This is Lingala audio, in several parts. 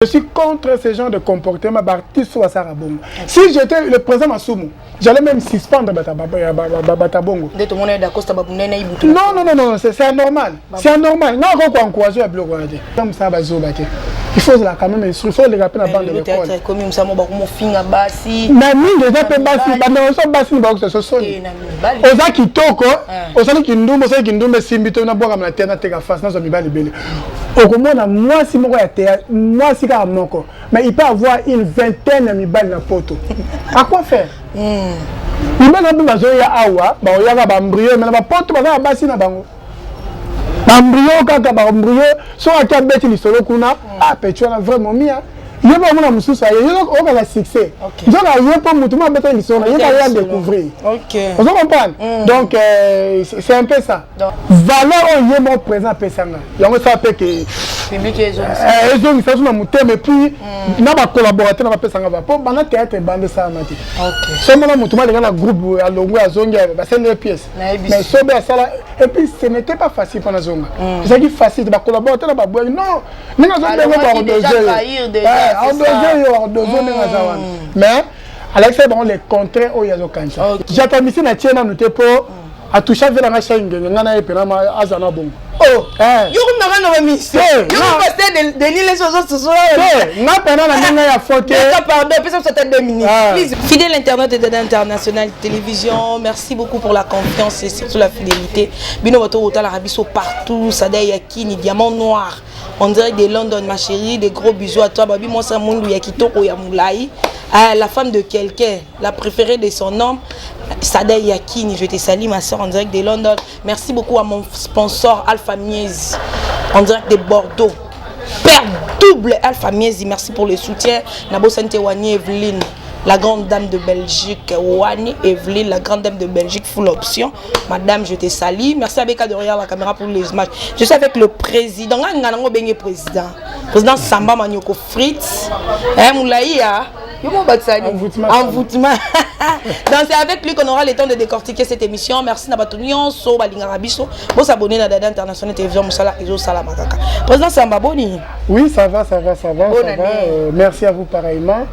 Je suis contre ce genre de comportement d'artiste ou à Sarabongo. Si j'étais le président Masumu, j'allais même suspendre Batabongo. Non, c'est anormal. C'est anormal. Non, on peut encourager à bloquer. Comme ça, il faut quand même instruire, il faut les rappeler à la bande de l'école. Comme ça, on va faire bassi. Nani déjà fait bassi, on s'en bassi, on va se sonner. Oza qui toque, oza qui ndoum, oza qui ndoum, simbito na boire la terre na tega face, na zombie bali beli. Au comment moi si moi moi si car moko, mais il peut avoir une vingtaine de mibali na poto. À quoi faire? Il m'a dit bazoya awa, ba oya ba embryo, mais ba poto ba bassi na bango. Embryo kaka ba embryo, so aka beti li solo kuna, ah petua na vraiment mia. Il y a pas mon amour ça, il y a un succès. Donc il y a pas mutuellement besoin de l'histoire, il y a rien découvrir. OK. Vous comprenez? Donc c'est un peu ça. Valeur on y est mon présent pesanga. Il y a ça fait que public et ils ça sur muté mais puis na ba collaborateur na pesanga ba pour bana théâtre bande ça mati. OK. C'est mon mutuellement les gars groupe à longo à zonga ba c'est les pièces. Mais so be ça là et puis ce n'était pas facile pour la zonga. C'est qui facile ba collaborateur na ba boy non. Ninga zo be ba mais Alex bon les contrats au yazo kancha j'attends ici na tiena nous te pour à toucher avec la machine ngana et pena ma azana bon oh yo ko na mission yo passer de les choses ce soir na pena na ngana ya photo pardon peut-être c'était 2 minutes please fidèle internaute de International Télévision, merci beaucoup pour la confiance et surtout la fidélité bino bato ota la rabiso partout Sada Yakini diamant noir. On dirait de London, ma chérie, des gros bisous à toi. Babi, moi, c'est mon Yakitoko Yamoulaï. La femme de quelqu'un, la préférée de son homme, Sada Yakini. Je te salue, ma soeur, en direct de London. Merci beaucoup à mon sponsor, Alpha Miez, en direct de Bordeaux. Père double, Alpha Miez, merci pour le soutien. Nabo Sante Wani Evelyne. La grande dame de Belgique, Wani Evelyne, la grande dame de Belgique, full option. Madame, je te salue. Merci à Beka de regarder la caméra pour les images. Je suis avec le président. Président Samba Manioko Fritz. Moulaïa. Envoûtement. Donc c'est avec lui qu'on aura le temps de décortiquer cette émission. Merci Nabatonion, So Balingarabiso. Vous s'abonnez à Dada International Télévision Moussala Izo Salamakaka. Président Samba Boni. Oui, ça va. Merci à vous pareillement.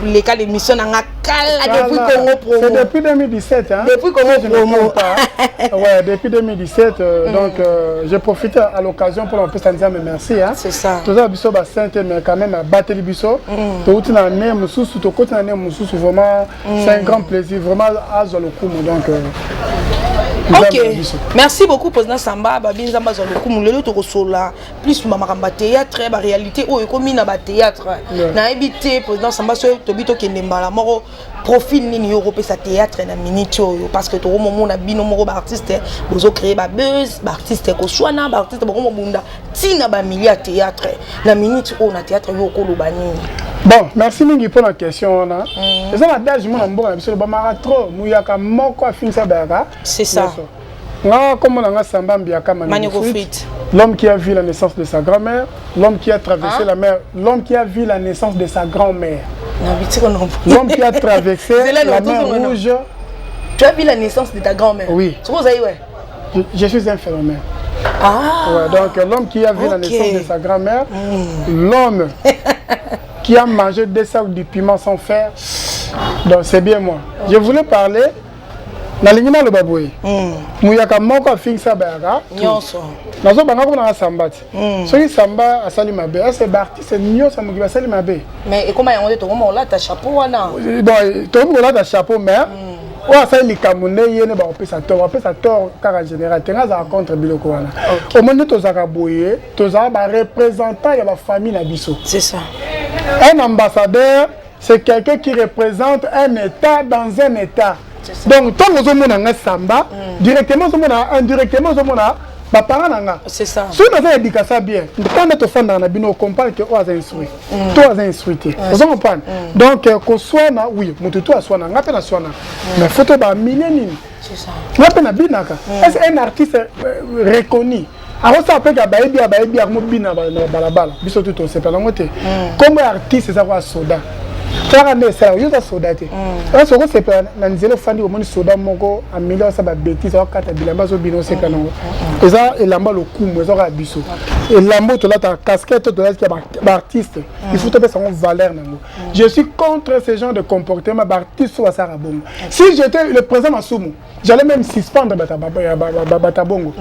Les cas d'émission depuis Congo Promo. C'est depuis 2017 hein. Depuis Congo Promo. Ouais, depuis 2017 donc j'ai profité à l'occasion pour un peu dire merci hein. C'est ça. Tout ça biso ba sainte mais quand même à battre les biso. Vraiment, c'est un grand plaisir, vraiment à Zolokumu. Donc, ok, merci beaucoup, président Samba. Babi Zamba Zolokumu, le lot sola, plus Mamaramba théâtre, la réalité, oh, et comme il a théâtre. Na évité, président Samba, ce Tobito qui n'est pas la mort, profil ni Europe, sa théâtre, na minute, parce que tout le monde a binomoro d'artistes, vous créez ba buzz, artiste Koshwana, artiste Bomo Bunda, Tina Bamilia théâtre, la minute, on a théâtre, Yoko Lubani. Bon, merci Mingi pour la question. C'est ça la date, je m'en bon, monsieur le Bamaratro, Mouyaka Moko Finsa Berga. C'est ça. Comme on a Samba Mbiaka Manioko Frit. L'homme qui a vu la naissance de sa grand-mère, l'homme qui a traversé la mer, l'homme qui a vu la naissance de sa grand-mère. L'homme qui a traversé la mer Rouge. Tu as vu la naissance de ta grand-mère? Oui. Je suis un phénomène. Ouais, donc l'homme qui a vu la naissance de sa grand-mère, l'homme qui a mangé des sacs de piment sans fer, donc c'est bien moi. Je voulais parler na lingina le baboué. Mouyaka moko finsa berga. Nyonso. Nazo banga ko na sambati. Soki samba asali mabe, c'est artiste nyonso mo ki basali mabe. Mais comment y on to comment là ta chapeau wana? Donc to mo là ta chapeau mais ouais, ça il kamune yene ba opesa tort car en général tenga za contre biloko wana. Au moment to za kaboye, to za ba représentant ya ba famille na biso. C'est ça. Un ambassadeur, c'est quelqu'un qui représente un état dans un état. Donc tant que on a samba, directement indirectement on a papa nanga. C'est ça. Si on a éduqué ça bien, quand on fait dans la bino comprendre que on a instruit. Toi as instruit. Vous comprenez? Donc qu'on soit na oui, mutu toi soit na ngapena soit na. Mais photo ba millénaire. C'est ça. Ngapena binaka. Est un artiste reconnu. Alors ça peut que baebi armo bina balabala. Biso tout on sait pas la moitié. Comme artiste ça va soda. tu as des ça yo ça soda te parce que c'est pas na nzelo fandi au monde soda moko a million ça ba bêtise au kata bilamba zo bino c'est canon et ça et lamba le kumu ça ka biso et lambo to la ta casquette to la qui ba artiste il faut te faire son valeur nango je suis contre ce genre de comportement ba artiste soit ça bon si j'étais le président Masumu j'allais même suspendre Batabongo.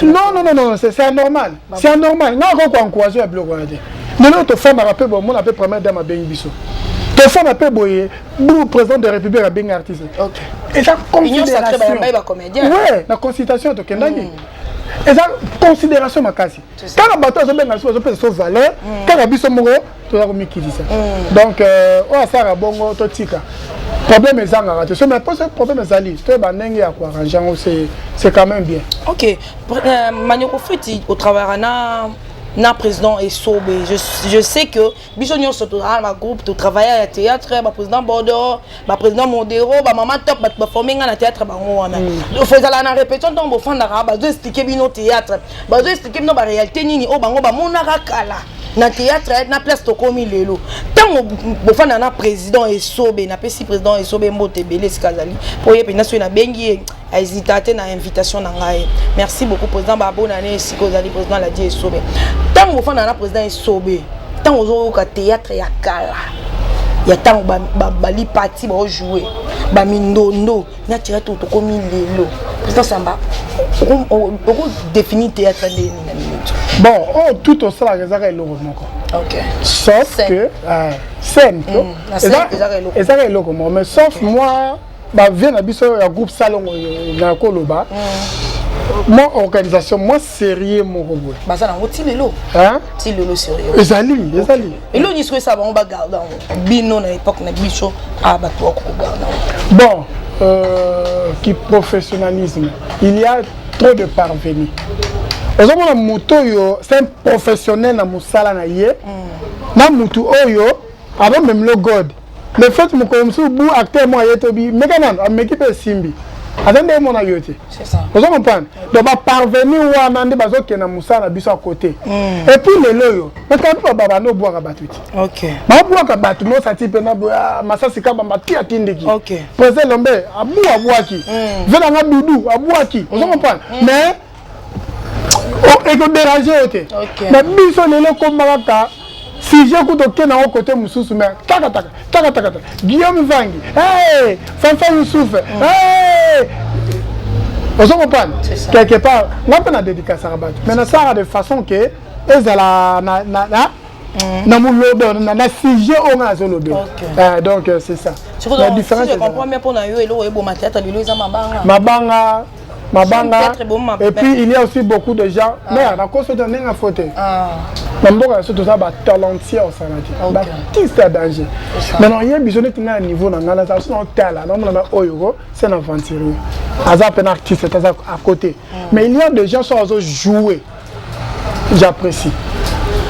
Non, c'est anormal. C'est anormal. Non, on va encourager à bloquer. Mais non, tu fais ma rappel, mon appel premier dame à Bengibiso. Tu fais ma paix, le président de la République à Beng artiste. Ok. Et ça, considération. Ouais, la consultation de Kendagi. Et ça, considération ma casse. Quand la bataille se met dans son valeur, quand la bise moro, tu as remis qui dit ça. Donc, ça a bon, tika. Problème est en raté. Mais pas ce problème est ali. C'est quand même bien. Ok. Manioko Feti au travail na président et sobé. Je sais que Bisognon surtout ma groupe de travailler à théâtre, ma président Bordeaux, ma président Mondero, ma maman top, ma formé à théâtre bangoana. Il faut aller en répétition donc au fond d'arabe, de expliquer bino théâtre, de expliquer bino la réalité ni au bango ba monara kala. Na théâtre na place to komi lelo tant au fond na président et sobé na pesi président et sobé mbote belé skazali pour y pena so na bengi a hésité na invitation na ngai merci beaucoup président babo na né sikozali président la dit et sobé tant au fond na président et sobé tant au ka théâtre ya kala ya tant bali parti ba jouer ba mindondo na tira to komi lelo président Samba on définit théâtre de bon, tout au ça les arrêts lourds encore. OK. Sauf que scène. Et ça est lourd mais sauf moi bah vient abisso un groupe salon na Koloba. Mon organisation moi sérieux mon robot. Bah ça na ngoti lelo. Hein? Ti lelo sérieux. Ezali. Et là ni ça on va garder bino na époque na bicho ah bah toi ko garder. Bon, qui professionnalisme. Il y a trop de parvenus. Ozomona moto yo c'est un professionnel na musala na ye na mutu oyo avant même le god le fait mo ko msu bu acteur mo yetobi mekanan ameki pe simbi atende mo na yote c'est ça vous comprenez donc ba parvenir wana ndi bazoke na musala biso à côté et puis le loyo mais quand baba no boaka batuti OK ba boaka batu no sati pe na masasi ka bamba ti atindiki OK président Lombe abuaki vela nga bidu abuaki vous comprenez mais et que déranger mais biso lelo komaka si j'ai écouté na côté mususu mais taka Guillaume Vangi hey Fanfa Youssouf hey on se comprend quelque part on peut na dédicace à Rabat mais na ça de façon que ezala na mulodo na sujet on a zolodo donc c'est ça la différence je comprends bien pour na yo elo ebo matata lelo za mabanga et puis il y a aussi beaucoup de gens mais à cause de n'enga faute mamboka surtout ça ba talentueux au sanati ba artiste à danger maintenant il y a besoin de tenir un niveau dans la ça son talent non na oyo c'est un aventurier azap un artiste c'est à côté mais il y a des gens qui sont jouer j'apprécie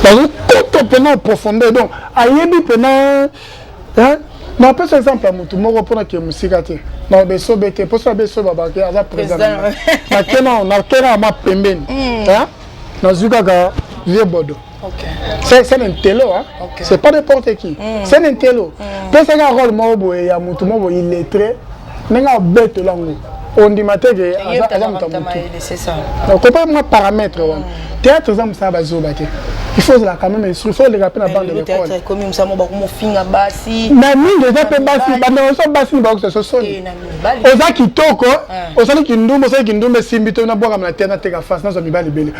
dans un tout pendant profondeur donc ayebi pendant hein non par exemple à mutu moko pona ke musika te non beso bete poso beso baba ke aza président na kena ma pembeni hein na zuka ga vieux bodo OK c'est un télo hein c'est pas n'importe qui c'est un télo parce que un rôle mo ya mutu mo illettré nenga bete lango on dit matin que c'est ça donc pas moi paramètre théâtre ça ça ba zobate il faut là quand même il faut les rappeler la bande de l'école théâtre comme ça mo ba ko mo finga basi na mine déjà pe basi bande so basi ba ko so soni oza kitoko ozali kindumbo so kindumbe simbito na boka na tena teka face na so mibali bele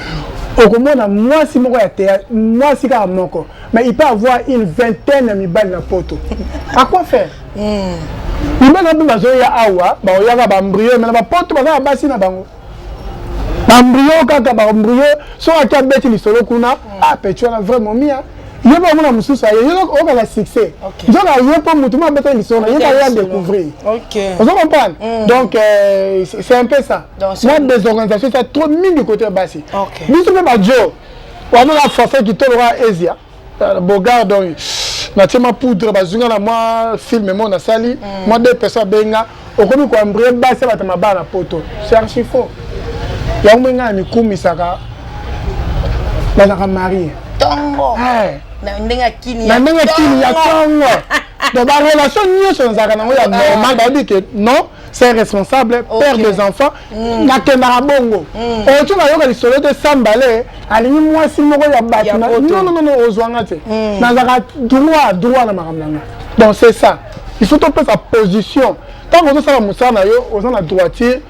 okomona moi si moko ya théâtre moi si ka moko mais il peut avoir une vingtaine de mibali na poto à quoi faire il m'a dit bazo ya awa ba oyaka ba embryo mais ba poto ba basi na bango embryo kaka ba embryo so aka beti li solo kuna ah petu na vraiment mia yeba mona mususa yeba oka la succès donc yeba mutu ma beti li solo yeba ya découvrir OK vous comprenez donc c'est un peu ça moi des organisations ça trop mis du côté basi OK biso pe ba jo on a forcé qui tolera Asia Bogard donc na tema poudre bazunga na moi film mo na sali moi deux personnes benga okomi ko embryo basi ba tama ba na poto c'est archi faux ya mwenga ni kumisaka bazaka marié tongo na ndenga kini ya tongo donc la relation nyonso nzaka nango ya normal ba dit que non c'est responsable père des enfants na kendaka bongo otu na yoka lisolo te sambale alingi mwasi moko ya bato non ozwanga te nazaka droit na makambo nanga donc c'est ça il faut topesa sa position tant que ça va mosala na yo oza na droitier.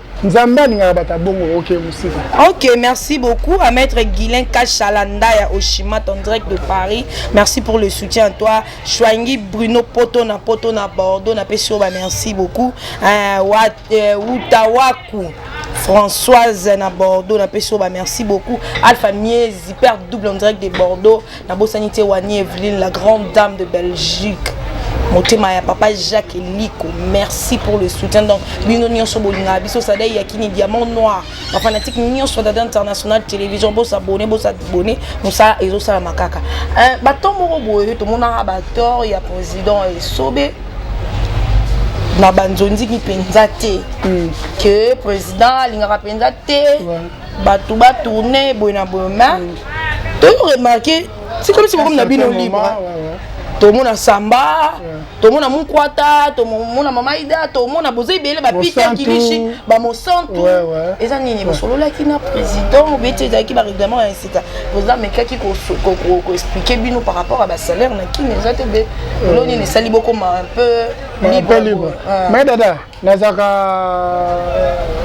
Ok, merci beaucoup à Maître Guilain Kachalanda ya Oshima, en direct de Paris. Merci pour le soutien à toi. Chouangi Bruno Poto na Bordeaux, na Pessoa, merci beaucoup. Outawaku Françoise na Bordeaux, na Pessoa, merci beaucoup. Alpha Mies, hyper double en direct de Bordeaux. Na Bossanité Wani Evelyne, la grande dame de Belgique. Motema ya papa Jacques Eliko, merci pour le soutien. Donc, Bino Nyonso Bolinga, Biso Sadei Yakini Diamant Noir, la fanatique Nyonso Dada International Télévision, Boss abonné, Moussa Ezo Salamakaka. Baton Morobo, tout le monde a bator, il y a président Sobe. Na banzonzi ki penzate que président Linga penzate, Batou ba tourner, Boina Boma. Tu as remarqué, c'est comme si vous avez Bino libre. Tout le monde a Samba, tout le monde a Moukwata, tout le monde a Mamaïda, tout le monde a Bozé Bélé, Peter Kilichi, Monsanto. Et ça, il y a solo là qui n'a président, qui va règlement, etc. Vous avez qui expliquer bien par rapport à salaire, qui nous a été l'on est sali beaucoup un peu libre. Mais dada, Nazaka,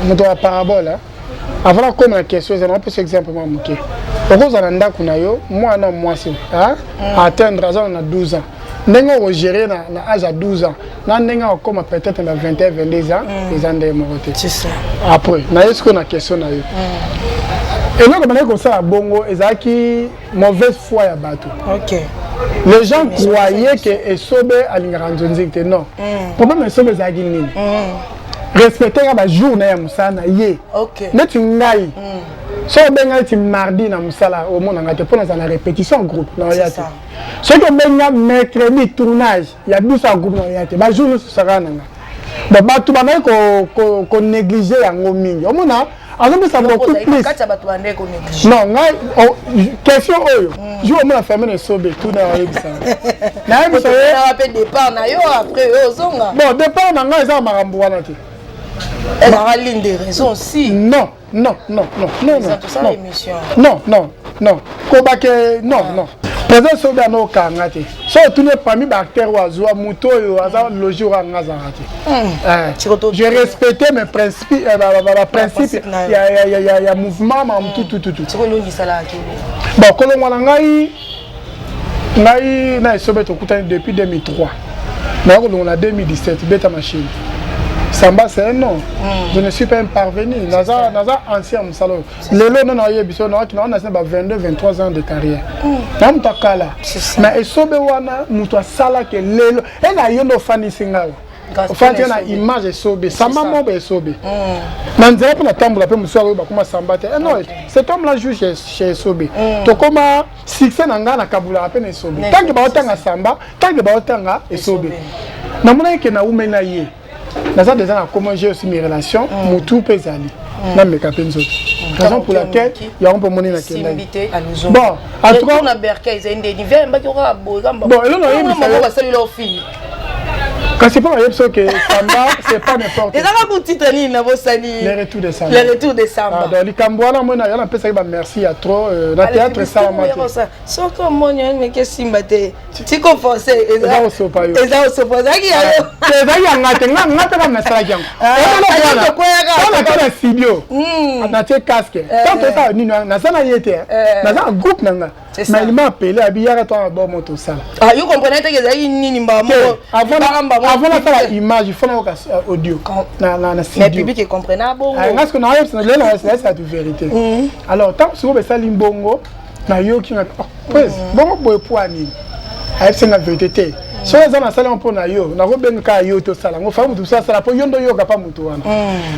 nous doit parabole. Avant comme la question, c'est un peu exemple moi moqué. Pourquoi ça n'a pas moi non moi c'est atteindre on a 12 ans. N'engo au gérer na âge à 12 ans. N'engo comme peut-être na 21 22 ans les ans de moroté. C'est ça. Après, na est-ce qu'on a question na yo. Et là comme ça à bongo ezaki mauvaise foi ya bato. OK. Les gens croyaient que Esobe alingaranzonzi que non. Problème Esobe ezaki nini? Respecter la journée à Moussana, yé. Ok. Net une naï. Si on a mardi na Moussala, au monde, on a pour la répétition en groupe. C'est ça. Si on a mercredi tournage, il y a 12 en groupe. La journée sera nana. Donc, tout le monde qu'on néglige en goming. Au monde, on ça beaucoup plus. Non, question oyo. Je vais me fermer les sobé tout dans la vie. Vous avez départ après bon, départ na nga eza makambo wana te. Elle a ligne de raison aussi. Non. Tout ça l'émission. Non. Kobake non. Président Sobe no kangate. So tout n'est pas mis bactère ou azwa muto yo aza logi wa ngazarate. Je respectais mes principes il y a mouvement tout. Tu veux nous ça là qui. Bon, kolongwa ngai na Sobe to kutani depuis 2003. Na kolongwa 2017 beta machine. Samba c'est un nom. Je ne suis pas parvenu. Naza ancien salon. Le lot non aye biso na on a 22 23 ans de carrière. Nam takala. Mais Esobe wana muto sala ke lelo. Et na yono fani singa. Fani na image Esobe. Samba mo be Esobe. Nanzela pour la tambola pe muso ba kuma samba te. Non, cet homme là joue chez Esobe. To koma succès nanga na kabula pe na Esobe. Tant que ba otanga samba, tant que ba otanga Esobe. Na mona ke na umena ye. Dans des ans, comment j'ai aussi mes relations, mon tout peut aller. Dans mes capenzo. Raison pour laquelle il y a un peu de monnaie dans bon, en tout cas, on a berqué, ils ont des divers, mais il y aura bon, et là, on va saluer leur fille. Quand c'est pas un yepso que Samba, c'est pas n'importe quoi. Et là, mon titre, il n'a pas sali. Le retour de Samba. Le retour de Samba. Dans les Cambouana, moi, il y a un peu ça, merci à trop. Dans le théâtre, ça m'a fait. Sauf que moi, il y a une question qui m'a été. Tu comprends, c'est. Et ça, on se paye. Et ça, on se paye. Et ça, il y a un matin, on a un message. On a un studio. On a un casque. Quand on a un groupe, mais il m'a appelé à Billard et toi à bord moto ça. Ah, vous comprenez que c'est une nimba. Avant de faire l'image, il faut un audio. Mais le public est comprenable. Parce que nous avons c'est la vérité. Alors, tant que vous avez ça limbongo, na yo qui na bon boy poani. C'est la vérité. Si on a salé un peu na yo, na roben ka yo to sala. On fait tout ça la po yondo yo ka pa mutu wana.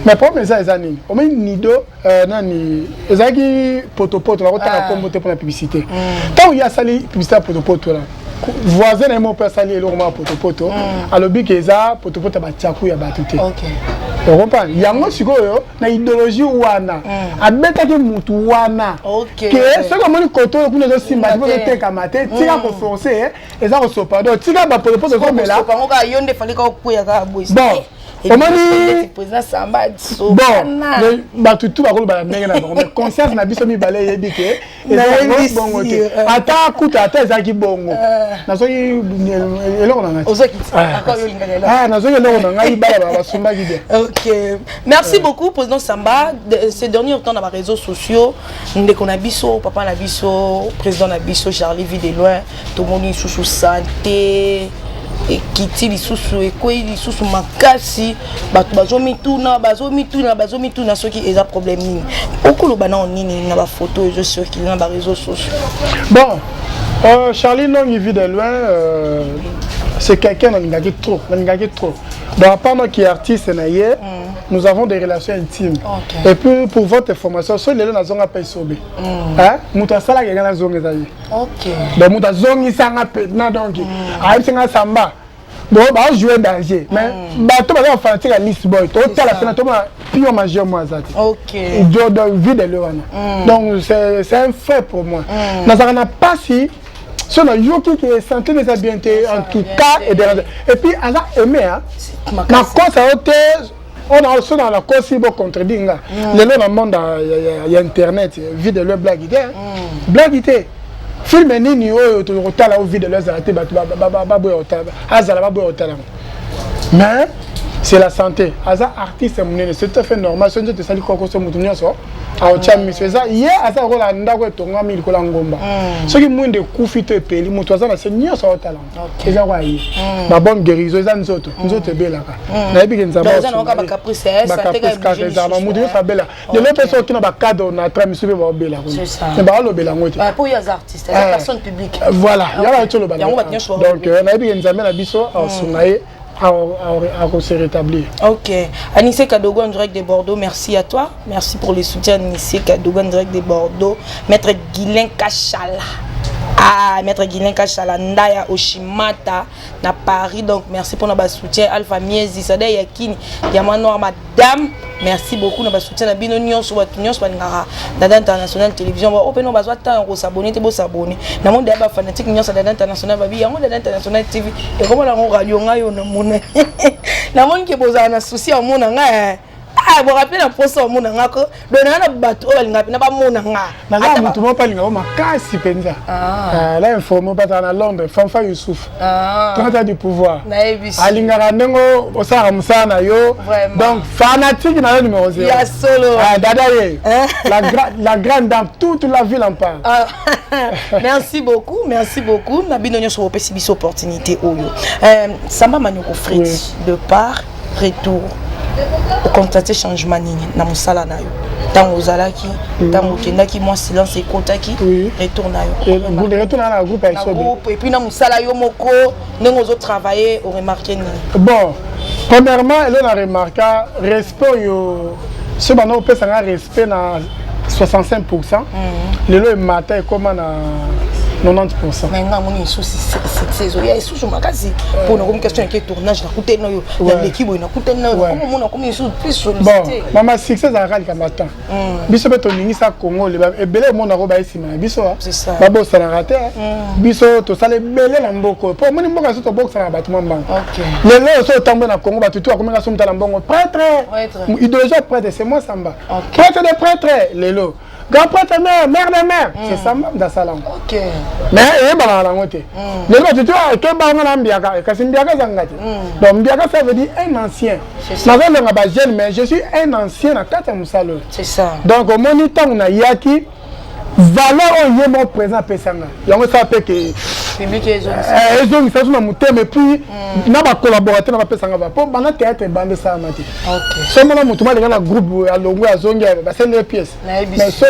Mais pour mes azani, o men nido nani ezaki potopoto na kota kombo te pour la publicité. Tant il y a sali publicité potopoto là. voisin et mon père sali elorma poto alobi keza poto ba tiaku ya batute. OK. Tu comprends? Yango sikoyo na idéologie wana. Abeta ke mutu wana. OK. Que ce que moni koto ku nezo simba bo te kamate tika ko forcer eza ko sopa do tika ba poto ko mela. Ko ka yonde fali ka ku ya ka boys. Bon. Omani président Samba so bon batutu ba ko ba ndenge na bon mais conscience na biso mi balé yebi ke eza bongo te ata kuta ata eza ki bongo na so ki eloko na ngati ozaki encore yo lingana na so eloko na ngai bala ba sumba ki bien. OK, merci beaucoup président Samba. Ces derniers temps dans les réseaux sociaux ndeko na biso papa na biso président na biso Charlie Vie de loin tout le monde sous santé ekiti lisusu ekoyi lisusu makasi bato bazomituna soki eza problème nini okoloba na nini na bafoto ezocircule na baréseaux sociaux. Bon Charlie Longi Vie de loin c'est quelqu'un nalingaki trop donc à part moi qui est artiste naye nous avons des relations intimes. Et puis pour votre information so lelo na zonga pa isobe mutu asala ke ngana zonga zaye. OK. Donc mutu zongi sanga pe na donc ayi singa samba bon ba jouer danger mais ba to ba fanatique à Lisboy to tala pena to ma pion majeur moi zati. OK. Donc Vie de loin. Donc c'est un fait pour moi. Na ça n'a pas si sur le yoki qui est santé mais bien en tout cas et puis ça aimé na quoi ça on a aussi dans la cause si bon contredire le dans le monde il y a internet Vie de leur blague idée film nini oyo to rotala au Vie de leur zaraté ba boy otala azala ba boy otala mais c'est la santé aza artiste monene c'est tout à fait normal so nte sali koko so mutu nyonso a ochami ça ye aza rola ndako etonga mi likola ngomba soki mwinde kufito epeli mutu aza na se nyonso otala eza kwa ye ba bonne guérison eza nzoto belaka na yebi nzamba ba caprice eza ba mutu yo bela de l'autre personne qui na ba cadre na tra misube ba bela ko ne ba lo bela ngote pour les artistes les personnes publiques voilà ya ba tolo ba donc na yebi nzamba na biso asungaye à se rétablir. OK. Anissé Kadogo en direct de Bordeaux, merci à toi. Merci pour les soutiens Anissé Kadogo en direct de Bordeaux. Maître Guilain Kachala. Ah, Maître Guilain Kachala, Ndaya Oshimata, na Paris. Donc, merci pour notre soutien. Alpha Miezi, Sada Yakini, Yamano, madame. Merci beaucoup pour notre soutien. Na Bino Nyon, sur votre Nyon, sur Dada International Télévision. Open no bazwa temps on s'abonner, te beau s'abonner. Na monde d'aba fanatique Nyon, sur Dada International Babi, Yango Dada International TV. Et comment la radio ngayo na mona. Na monde qui boza na souci en mona nga. Ah, vous rappelez la procès au monde ngako. Dona na bateau balinga na ba mona nga. Na nga mutu mo palinga o makasi penza. Là informé pas dans Londres, Fanfa Youssouf. Quand tu as du pouvoir. Alinga ndengo osara musana yo. Donc fanatique na numéro 0. Ya solo. Dada ye. La grande dame toute la ville en parle. Merci beaucoup, merci beaucoup. Na bino nyo so opesi biso opportunité oyo. Samba Manioko Fritz de part retour. Au constater changement nini na musala na yo tango ozalaki tango kendaki moi silence ekotaki retourne na yo vous retourne na groupe avec ça et puis na musala yo moko ndenge ozo travailler au remarquer nini. Bon premièrement elle a remarqué respect yo ce bana on peut ça respect na 65% le lo matin comment na 90%. Mais non, mon souci cette saison, il y a sous magazine pour une question de tournage, la coûté no, l'équipe na coûté no, comment on a commis sous plus sollicité. Bon, maman succès à rali comme matin. Biso beto ninisa Congo, le belé mon aroba ici mais biso. C'est ça. Babo ça n'a raté. Biso to ça le belé na mboko. Pour moi mboka so to box na bâtiment bank. OK. Le le so tomber na Congo ba tutu akomeka so mtala mbongo prêtre. Idéologie prêtre c'est moi Samba. Prêtre de prêtre lelo. Grand prêtre mère de mère, c'est Samba dans sa langue. OK. Mais il y a un côté. Le gars, tu vois, que Bangan Mbiaka, que c'est Mbiaka Zangati. Donc Mbiaka, ça veut dire un ancien. Je suis jeune, mais je suis un ancien à 4 Moussalo. C'est ça. Donc au moniteur, on a Yaki, valeur on y est mon présent Pessanga. Il y a un sapé qui. Ils ont fait un mouton, mais puis, il n'a pas collaboré avec Pessanga. Pour le théâtre, il y a ça. OK. Seulement, il y a un groupe à Longo, à Zonga, c'est une pièce. Mais ça,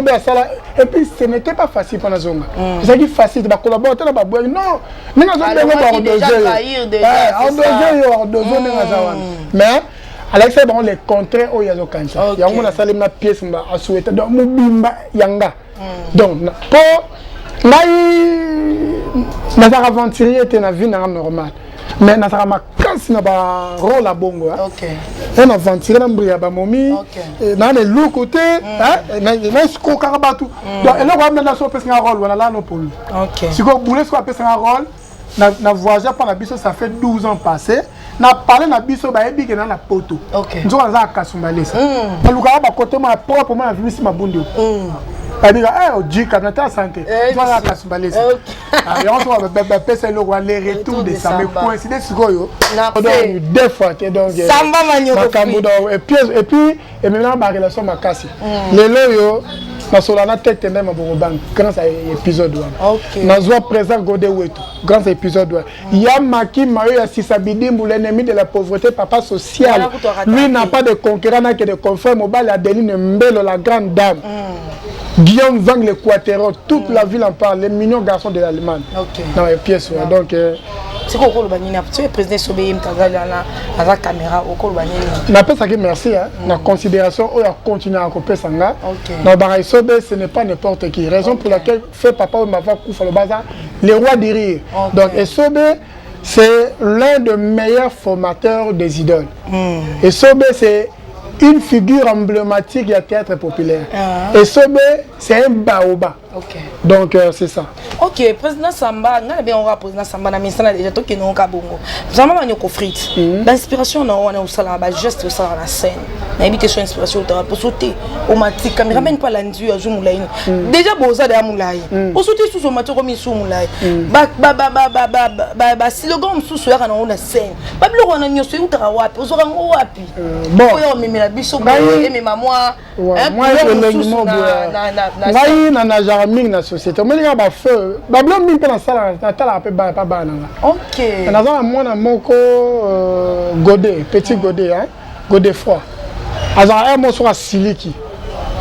et puis, ce n'était pas facile pour la Zonga. C'est facile de collaborer avec la boîte. Non, nous avons déjà mais Alexa bon les contraires au yazo kancha. Il y a un salle na pièce mba a souhaité donc mubimba yanga. Donc pour Dans la aventurier, tu as une vie normale. Mais dans la casse, na ba rôle à bongo. OK. Un aventurier, na ba momi. Dans les loups côté, na sco karabatu. Donc, et là, on va mettre un rôle, on a là nos pôles. OK. Si vous voulez soit un rôle, na voyagé par la biso, ça fait 12 ans passé. Na parlé na biso ba ebi ke na poto. OK. Nous on a kasumbalesa. Na lukara ba côté ma propre moi na visi mabundo. C'est-à-dire, on a ta santé. Tu vas la casser. Et on se va passer le roi, les retours de ça. Mais coïncider sur eux. Deux fois, tu es donc. Samba Magno. Et puis, et maintenant, ma relation m'a cassé. Les loyaux, dans la tête, même à Boroban, grand épisode. Dans le présent, Godé Weto, grand épisode. Il y a Maki, Mario, Sisabidi, l'ennemi de la pauvreté, papa social. Lui n'a pas de concurrent, n'a que de confrères. Mobile, Adeline Mbelo, la grande dame. Guillaume Vang, l'Équateur, toute la ville en parle, les mignons garçons de l'Allemagne. Dans les pièces. Donc, c'est quoi le président Sobeyim dans la caméra au Kolbani? Je ça que merci. La considération, on a continué à couper Sanga. Dans Baraï Sobé, ce n'est pas n'importe qui. Raison pour laquelle fait papa Mava Koufa le bazar, les rois du rire. Donc, Sobé, c'est l'un des meilleurs formateurs des idoles. Et Sobé, c'est une figure emblématique du théâtre populaire. Et Sobé, c'est un baoba. Donc, c'est ça. Ok, président Samba, on a bien un président Samba, mais ça déjà tout qui nous a bongo. Vraiment, on a une frites. L'inspiration, on a aussi la geste aussi la scène. On a évité son inspiration pour sauter. Au matin, caméra même pas l'endu à Joumoulaï. Déjà, boza de Amoulaï. Pour sauter sous son matin, comme sous Moulaï. Si le gars sous ce on a une scène. Pas le roi n'a pas eu de rawap. Aux orangs au wapi. Bon, on met la biso et mes mamans. Moi, je suis na société. Mais il y a des feux. Babylone mine dans ça, na tala pe ba ba na. OK. Na za mwana moko Godé, petit Godé hein. Godé froid. Aza mo so siliki.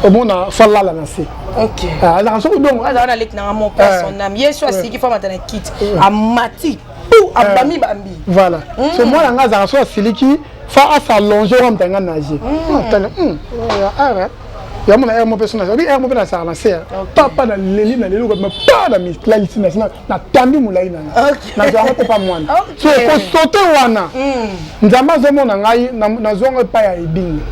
Au mona falla la nasi. OK. Aza so donc aza na lek na mon personnam. Yesu siliki fa matana kit. Amati. Tout abami bambi. Voilà. Ce moi là aza so siliki fa s'allonger comme tanga nager. Il y a mon personnage. Il y a mon personnage. Papa na leli na leli mais pas na mi clarité na tambi moulay na. Na zo ko pa mwana. So ko sauter wana. Nzamba zo mona ngai na zongo pa ya ibinga.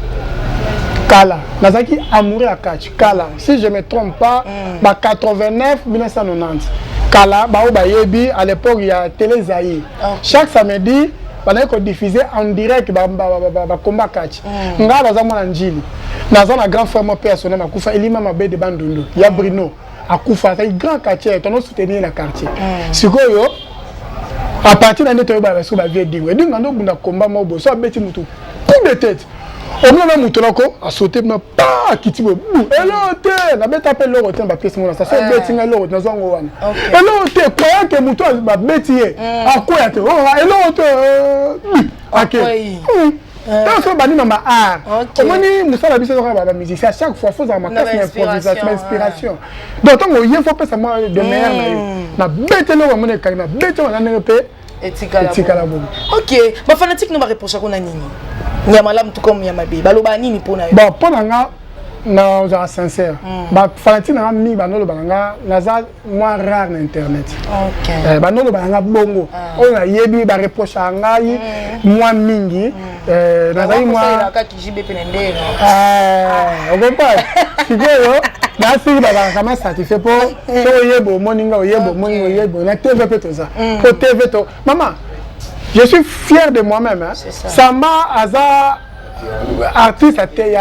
Kala, nazaki amoureux à Kachi. Kala, si je me trompe pas, ba 89 1990. Kala, ba obayebi à l'époque il y a Télé Zaïre. Chaque samedi, on a diffusé en direct ba combat Kachi. Nga baza mona njili. Naza na grand frère mon personnel akufa elima mabe de Bandundu. Ya Bruno akufa c'est grand quartier, on soutenir la quartier. Sikoyo à partir de l'année ba so ba vie dingwe. Dinga ndo bunda combat mo bo so beti mutu. Coup de tête. On a mutu lako a sauter na pa kitibo. Elote na beta pe loro temba pièce mo na ça so beti nga loro na zongo wana. Elote kwa ke mutu ba beti ye. Akoya te. Oh elote OK. Dans ce bani mama art. Omoni musala biso ka ba musicien chaque fois faut avoir ma casse improvisation, inspiration. Donc on y faut pas seulement de meilleur na bete lo mo ne ka na bete na nepe etikala bon. OK, ba fanatique no ba reprocher ko na nini? Nyama lam tout comme nyama be. Ba lo ba nini pona yo? Bon, pona nga na za sincère. Ba fanatique na mi ba no lo ba nga na za moi rare na internet. OK. Ba no lo ba nga bongo. On a yebi ba reprocher nga yi moi mingi. Na za moi ka kijibe penende. On veut pas. Sigero na si ba kama certifié pour so yebo moninga yebo yebo na TV peut ça. Pour TV to. Maman, je suis fier de moi-même hein. Samba aza artiste il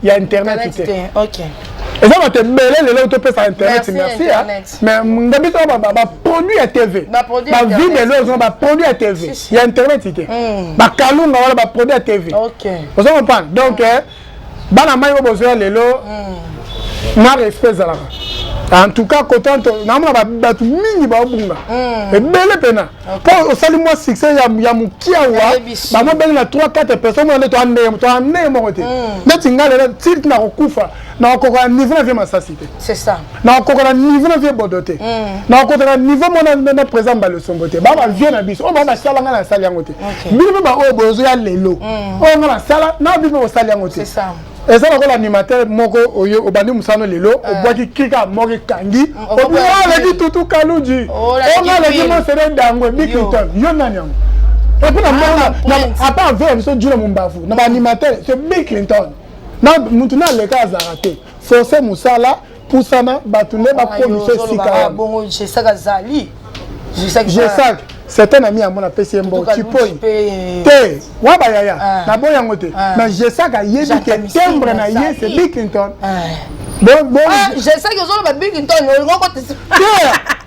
y a internet. OK. Et ça va te mêler les autres sur internet, merci hein. Mais mon d'habitude ba produit à TV. Ba vie de l'autre ba produit à TV. Il y a internetité. Ba kalunga wala ba produit à TV. OK. Vous comprenez? Donc bana mai besoin lelo na respect za la. En tout cas, quand on a battu mini babunga, et belle pena. Pour au salut moi succès ya mukiawa, ba mo belle na 3-4 personnes on est to ane mo côté. Na tinga le tilt na kufa, na ko ko niveau na ma cité. C'est ça. Na ko ko niveau na bodoté. Na ko ko niveau mo na présent ba le somboté. Ba ba vient na biso, on va na sala nga na sala yangote. Bino ba o bozo ya lelo. On nga na sala na bino o sala yangote. C'est ça. Et ça, l'animateur, Moko, au Bandi Moussano Lelo, au Boaki Kika, Mori Kangi, au Boaki Ledi Toutou Kaloudji. On a le dimanche, c'est Dango, Bill Clinton, Yonanyam. Et puis, à part vers ce Dieu Mumbafu, l'animateur, c'est Bill Clinton. Maintenant, le cas a raté. Forcé Moussala, Poussana, Batoune, Bakomisé Sika. Bon, j'ai ça, Zali. J'ai ça. C'est un ami à mon PCM, tu peux. Té, Wabayaya, na bon yangote. Mais j'ai ça qu'à yé, que timbre na yé, c'est Bill Clinton. Bon, j'ai ça que je Bill Clinton,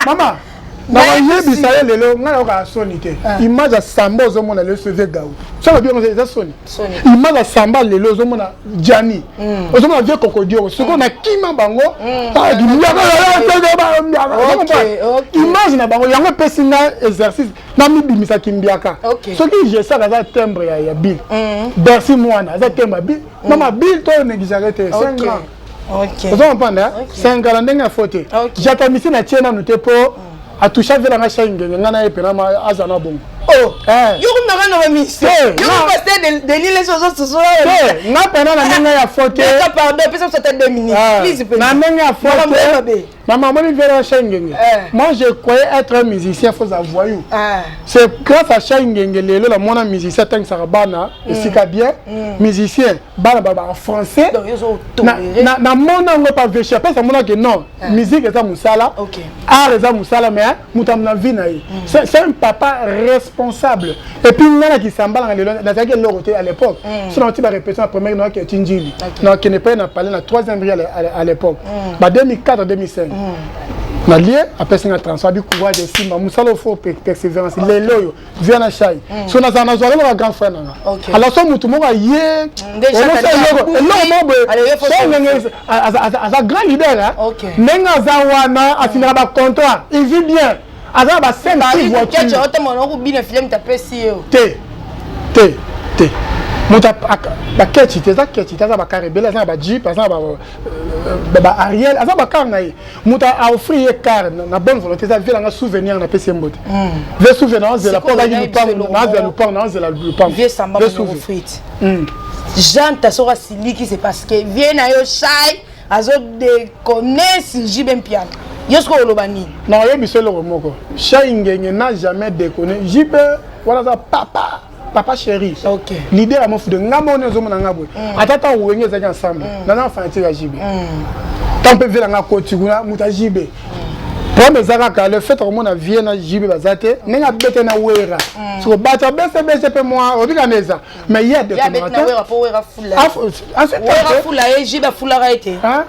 maman. Na yé bisaye lelo, ngala ka sonité. Image à Samba au monde le sauver Gaou. Ça va bien ça sonne. Image à Samba lelo au monde Gianni. Au monde vieux cocodio, ce qu'on a Kima Bango, ça du image na bango yango pesina exercice na mi bimisa kimbiaka. Ce qui j'ai ça dans timbre ya Bill. Merci moi na ça timbre Bill. Maman Bill toi n'exagère 5 ans. OK. Vous comprenez? 5 ans ndenge faute. J'attends ici na tiena nous te po a touché avec la chaîne ngana e pena ma azana bon. Oh, yo na na mission. Yo passer de l'île sur na pena na ndenge ya faute. Pardon, peut-être ça 2 minutes. Please. Na ndenge ya faute. Maman, moi, je croyais être un musicien, faut avoir voyou. C'est grâce à Chaïngenge, la mon musicien, tant que ça va et si bien, musicien, en français. Na mon nom pas véché, après ça mon que non, musique est à Moussala, art est à Moussala, mais moutam na vie naï. C'est un papa responsable. Et puis il y a qui s'emballe dans quel côté à l'époque. Sinon tu vas répéter la première note qui est Tinjili. Non, qui n'est pas parlé la troisième brille à l'époque. 2004 2005. Na lié après c'est un transfert du courage de Simba Moussalo faut persévérance les loyo vient à Chai so na zana zoala la grand frère nanga alors so mutu moko yé grand leader nenga zawana afinira ba comptoir il vit bien aza ba 5 voitures tu as mon nom bien film ta PCO t Mouta ba ketchi te za ketchi ta za ba karebela za ba jeep za ba Ariel za ba car na muta a offrir car na bonne volonté za vela nga souvenir na PC mbote ve souvenir de la porte du pan na de le pan na de la le pan vie samba no offrit Jean ta sora siliki c'est parce que vient na yo Chai azo de connaître Jibem piano yosko olobani non yebi solo moko Chai ngenge n'a jamais déconné Jibe voilà ça papa chéri. OK. L'idée à mon fou de ngamo ne zo mona ngabo. Atata ouwenye za ensemble. Nana fanti ya jibe. Tant peut vela ngako tiguna muta jibe. Pour mes araka le fait que mon avion na jibe bazate, nenga bete na wera. So bata bese pe moi obika neza. Mais il y a des commentaires. Il y a wera po wera fula. Wera fula e jibe fula raite. Hein?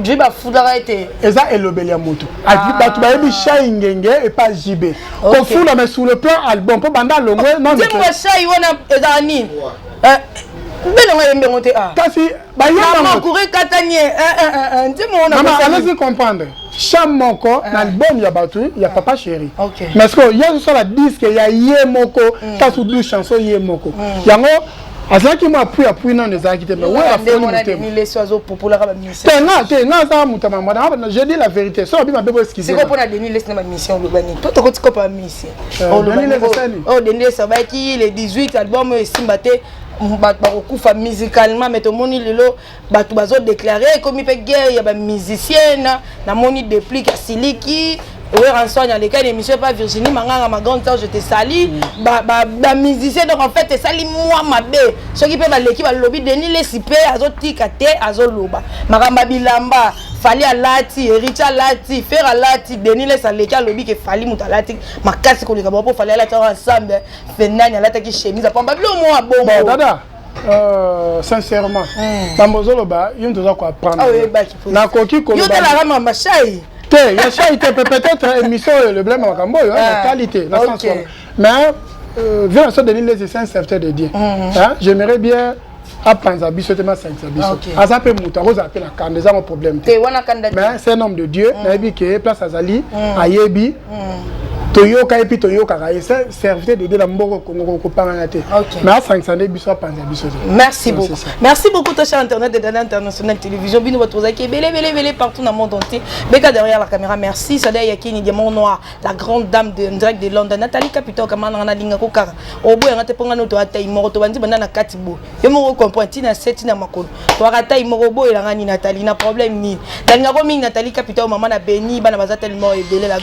Jibe fula raite. Eza elobeli ya moto. Adi batu ba yebi Chai ngenge et pas jibe. Ko fula mais sur le plan album pour banda longo non. Dis-moi Chai wana ezani. Belonga yembe ngote a. Kasi ba yemba maman courir katanye dis-moi on a maman allez-y comprendre. Cham moko na album ya batu ya papa chéri. Mais ce que y a sur la disque ya yemoko ta sous deux chansons yemoko. Yango azaki mo appui non les acquitter mais ouais les oiseaux populaires ba mission. Tenga ça mutama madame je dis la vérité so bi ma bebo excusez. C'est quoi pour la Denis laisse ma mission le bani. Toi tu ko pas mission. Denis ça va qui les 18 albums simbate bakufa musicalement mais tout moni lelo batu bazo déclarer comme il fait guerre ya ba musicienne na moni depuis ka siliki ouais rançonne les cas d'émission pas Virginie Manganga ma grande sœur je te salue ba musicien donc en fait te sali moi ma bé ce qui peut ba l'équipe ba lobby Denis les sipé azo tikate azo loba makamba bilamba fali alati Richa lati faire alati Denis les saleka lobby que fali mutalati makasi ko leka bo fali alati ensemble fenani alati ki chemise pa ba lo moi bon dada sincèrement bambozoloba yo ndoza ko apprendre na koki ko yo te la rama machai il y a Chai peut-être émission le blême à Cambo, la qualité, la sens. Mais vu en sorte de l'île, c'est un serviteur de Dieu. J'aimerais bien apprendre à bisoter ma 5 bisots. À ça peut monter, on appelle la canne, c'est un problème. Mais c'est un homme de Dieu, Nabi qui est place à Zali, à Yebi. toyoka et puis toyoka ça serviteur de la mboko ko pangate mais à 500 biso panza biso. Merci beaucoup. Merci beaucoup toi cher internet de Dada International Télévision bino votre qui belé partout dans le monde entier. Beka derrière la caméra. Merci Sada Yakini Diamant Noir, la grande dame de direct de Londres. Nathalie Capito kamana na linga ko kara. Obo ngate ponga no to atai moro to bandi banda na katibo. Yo mo comprendre tina seti na makolo. To atai moro bo elanga ni Nathalie na problème ni. Dalinga ko mingi Nathalie Capito maman na Beni bana baza tellement ebele la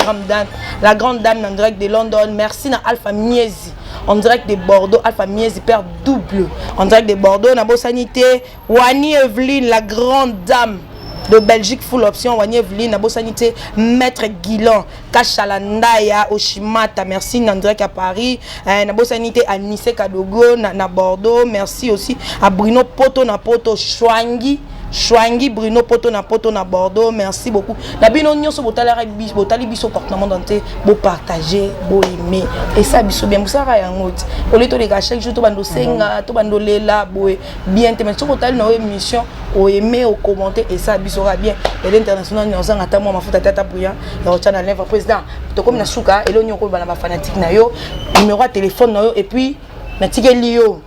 grande dame en direct de London. Merci na Alpha Miezi en direct de Bordeaux. Alpha Miezi père double en direct de Bordeaux. Nabo Sanité Wani Evelyne la grande dame de Belgique full option. Wani Evelyne Nabo Sanité Maître Guilan Kachalandaya Oshimata. Merci en direct à Paris. Nabo Sanité Anissé Kadogo na Bordeaux. Merci aussi à Bruno Poto na Poto Chouangi Bruno Poto na Bordeaux. Merci beaucoup. La bino nyonso botali biso portement danté bo partager bo aimer et ça biso bien musara yango au lieu de chaque jour to bando senga to bando lela bo bien te mais to botali na émission o aimer o commenter et ça biso ra bien et l'international nyonso ngata mo mafuta tata bouya ya channel lèvre président to comme na suka et lo nyoko bana ba fanatique na yo numéro de téléphone na yo et puis na tikeli yo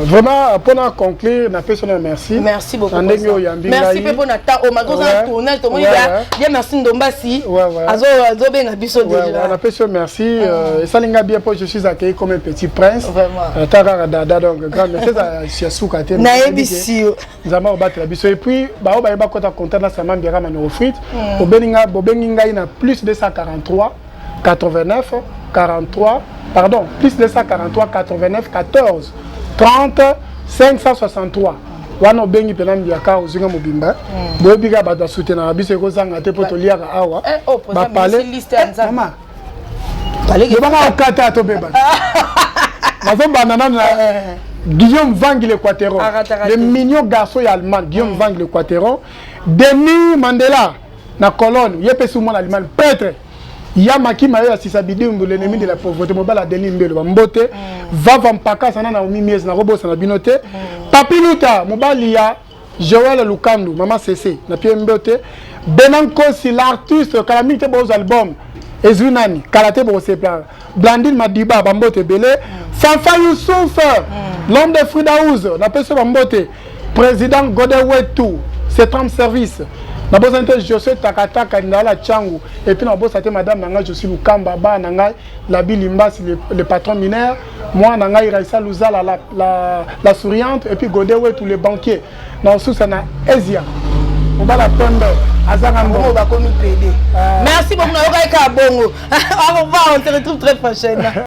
vraiment pour conclure na personne merci. Merci beaucoup. Merci pour notre tournage merci Ndombasi. Azo benga biso déjà. Na personne merci salinga bien pour je suis accueilli comme un petit prince. Vraiment. Tara dada donc grand merci à Soukate. Na ebisi. Nzama battre la biso et puis ba ba kota content na sama mbira mano frites. Bobenga ina plus de 143 89 43 pardon, plus de 143, 89, 14, 30, 563. Wano bengi penam biaka ozinga mobimba. Bobiga bada soutenir abise ko zanga te poto liaka awa. Ba parler liste anza. Mama. Parler ba ka kata to beba. Mazo banana na Guillaume Vang l'Équateur. Le mignon garçon allemand Guillaume Vang l'Équateur. Denis Mandela na colonne, yepe soumon allemand prêtre. Yamaki Mayo Sisabidi l'ennemi de la pauvreté mobile Denis Mbelo Mbote va vampaka sana na omimies na robo sana binote Papiluta Mobalia Joël Lukandu Maman CC na Pierre Mbote Benanko si l'artiste calamité beaux albums Ezunani Karate Bosepla Blandine Madiba Bambote Belé Fanfa Youssouf l'homme de Fridaouz na Peso Bambote président Godewetu c'est un service. Na bosa nte José Takataka ndala Changu et puis na bosa te madame nanga je suis Lukamba ba nanga la Bilimbas le patron mineur moi nanga Iraisa Luzala la souriante et puis Godewe tous les banquiers na sous na Ezia on va la prendre azanga on va comme PD. Merci beaucoup na yoka ka bongo. Au revoir, on se retrouve très prochainement.